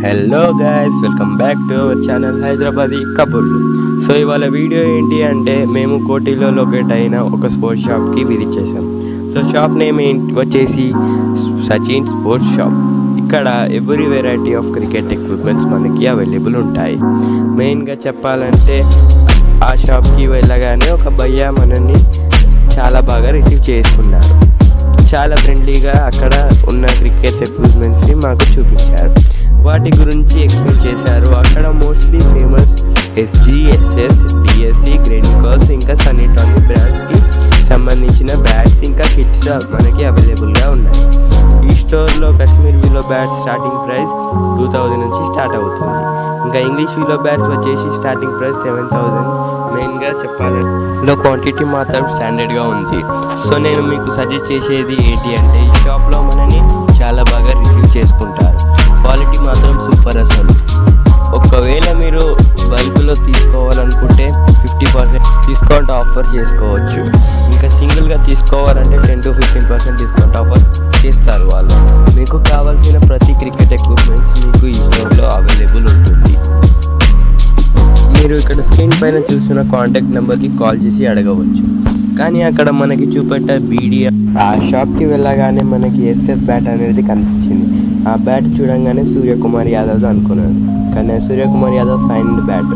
Hello guys, welcome back to our channel Hyderabadi కబుర్లు. So ఇవాళ video ఏంటి అంటే మేము కోటిలో లొకేట్ అయిన ఒక స్పోర్ట్స్ షాప్కి విజిట్ చేసాం. సో షాప్ నేమ్ వచ్చేసి సచిన్ స్పోర్ట్స్ షాప్. ఇక్కడ every variety of cricket equipments మనకి అవైలబుల్ ఉంటాయి. మెయిన్గా చెప్పాలంటే ఆ షాప్కి వెళ్ళగానే ఒక భయ్యా మనల్ని చాలా బాగా రిసీవ్ చేసుకున్నారు. చాలా ఫ్రెండ్లీగా అక్కడ ఉన్న క్రికెట్ ఎక్విప్మెంట్స్ని మాకు చూపించారు, వాటి గురించి ఎక్స్ప్లెయిన్ చేశారు. అక్కడ mostly famous SG, SS, DSC, గ్రెనికల్స్ ఇంకా సనీటానిక్ బ్రాండ్స్కి సంబంధించిన బ్యాట్స్ ఇంకా కిట్స్ మనకి అవైలబుల్గా ఉన్నాయి. ఈ స్టోర్లో కాశ్మీర్ విలో బ్యాట్స్ స్టార్టింగ్ ప్రైస్ 2000 నుంచి స్టార్ట్ అవుతుంది. ఇంకా ఇంగ్లీష్ విలో బ్యాట్స్ వచ్చేసి స్టార్టింగ్ ప్రైస్ 7000. మెయిన్గా చెప్పాలంటే క్వాంటిటీ మాత్రం స్టాండర్డ్గా ఉంది. సో నేను మీకు సజెస్ట్ చేసేది ఏంటి అంటే ఈ షాప్లో మనని చాలా బాగా రిసీవ్ చేసుకుంటారు. క్వాలిటీ మాత్రం సూపర్. అసలు ఒకవేళ మీరు బల్క్లో తీసుకోవాలనుకుంటే 50% డిస్కౌంట్ ఆఫర్ చేసుకోవచ్చు. ఇంకా సింగిల్గా తీసుకోవాలంటే 10 to 15% డిస్కౌంట్ ఆఫర్ చేస్తారు వాళ్ళు. మీకు కావాల్సిన ప్రతి క్రికెట్ ఎక్విప్మెంట్స్ మీకు ఈ స్టోర్లో అవైలబుల్ ఉంటుంది. మీరు ఇక్కడ స్క్రీన్ పైన చూస్తున్న కాంటాక్ట్ నెంబర్కి కాల్ చేసి అడగవచ్చు. కానీ అక్కడ మనకి చూపెట్టే బీడియా ఆ షాప్కి వెళ్ళగానే మనకి ఎస్ఎస్ బ్యాట్ అనేది కనిపించింది. ఆ బ్యాట్ చూడంగానే సూర్యకుమార్ యాదవ్ అనుకున్నాను, కానీ సూర్యకుమార్ యాదవ్ సైన్డ్ బ్యాట్.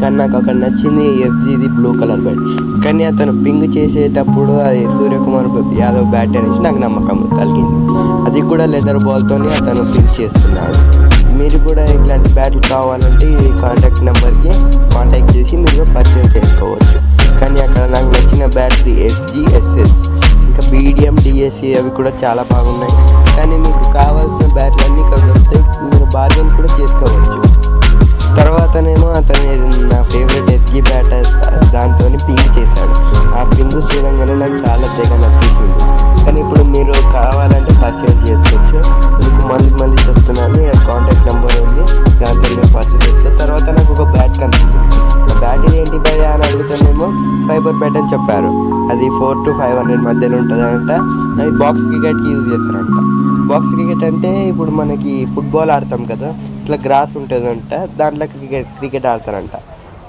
కానీ నాకు అక్కడ నచ్చింది ఎస్జీది బ్లూ కలర్ బ్యాట్. కానీ అతను పింగ్ చేసేటప్పుడు అది సూర్యకుమార్ యాదవ్ బ్యాట్ అనేసి నాకు నమ్మకం కలిగింది. అది కూడా లెదర్ బాల్తో అతను పింగ్ చేస్తున్నాడు. మీరు కూడా ఇట్లాంటి బ్యాట్లు కావాలంటే ఈ కాంటాక్ట్ నెంబర్కి కాంటాక్ట్ చేసి మీరు పర్చేస్ చేసుకోవచ్చు. కానీ అక్కడ నాకు నచ్చిన బ్యాట్స్ ఎస్జీ, ఎస్ఎస్ ఇంకా బీడిఎం, డిఎస్సి అవి కూడా చాలా బాగున్నాయి. కానీ మీకు కావాల్సిన బ్యాట్లన్నీ ఇక్కడ దొరికితే మీరు బార్గెన్ కూడా చేసుకోవచ్చు. తర్వాతనేమో అతను నా ఫేవరెట్ ఎస్జీ బ్యాట్ దాంతో పింగ్ చేశాడు. ఆ పింగ్ చూడంగానే నాకు చాలా తెగ నచ్చేసింది. కానీ ఇప్పుడు మీరు కావాలంటే పర్చేస్ చేసుకోవచ్చు. మీకు మళ్ళీ చెప్తున్నాను, కాంటాక్ట్ నెంబర్ ఉంది, దాంతో మీరు పర్చేస్ చేసుకో. తర్వాత నాకు ఒక బ్యాట్ కనిపించింది. ఆ బ్యాట్ ఏంటి భయ్యా అని అడుగుతానేమో ఫైబర్ బ్యాట్ అని చెప్పారు. అది 400 to 500 మధ్యలో ఉంటుందంట. అది బాక్స్ క్రికెట్కి యూజ్ చేస్తారంట. బాక్స్ క్రికెట్ అంటే ఇప్పుడు మనకి ఫుట్బాల్ ఆడతాం కదా, ఇట్లా గ్రాస్ ఉంటుందంట, దాంట్లో క్రికెట్ ఆడతారంట.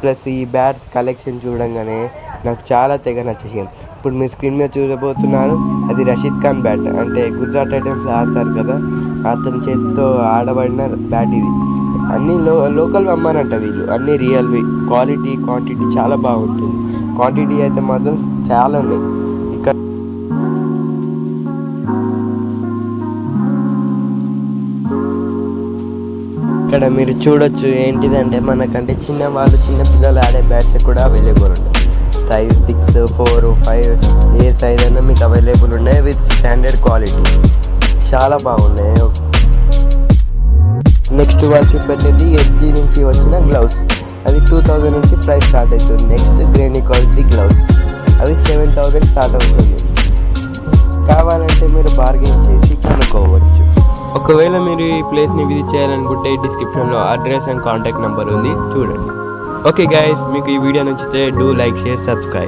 ప్లస్ ఈ బ్యాట్స్ కలెక్షన్ చూడంగానే నాకు చాలా తెగ నచ్చేసింది. ఇప్పుడు మీ స్క్రీన్ మీద చూడబోతున్నారు, అది రషీద్ ఖాన్ బ్యాట్. అంటే గుజరాత్ టైటన్స్ ఆడతారు కదా, అతని చేతితో ఆడబడిన బ్యాట్ ఇది. అన్నీ లోకల్ అమ్మానంట వీళ్ళు, అన్నీ రియల్వి. క్వాలిటీ క్వాంటిటీ చాలా బాగుంటుంది. క్వాంటిటీ అయితే మాత్రం చాలా ఉన్నాయి. ఇక్కడ మీరు చూడొచ్చు ఏంటిదంటే మనకంటే చిన్న పిల్లలు ఆడే బ్యాట్స్ కూడా అవైలబుల్ ఉంటాయి. సైజ్ 6, 4, 5 ఏ సైజ్ అయినా మీకు అవైలబుల్ ఉన్నాయి విత్ స్టాండర్డ్ క్వాలిటీ. చాలా బాగున్నాయి. నెక్స్ట్ వాళ్ళు చూపెట్టేది ఎస్జీ నుంచి వచ్చిన గ్లౌస్. అది 2000 నుంచి ప్రైస్ స్టార్ట్ అవుతుంది. నెక్స్ట్ గ్రెనికల్స్ గ్లౌస్, అవి 7000 స్టార్ట్ అవుతుంది. కావాలంటే మీరు బార్గెన్ చేసి కొనుక్కోవచ్చు. ఒకవేళ మీరు ఈ ప్లేస్ని విజిట్ చేయాలనుకుంటే డిస్క్రిప్షన్లో అడ్రస్ అండ్ కాంటాక్ట్ నెంబర్ ఉంది, చూడండి. ఓకే గైస్, మీకు ఈ వీడియో నచ్చితే డూ లైక్, షేర్, సబ్స్క్రైబ్.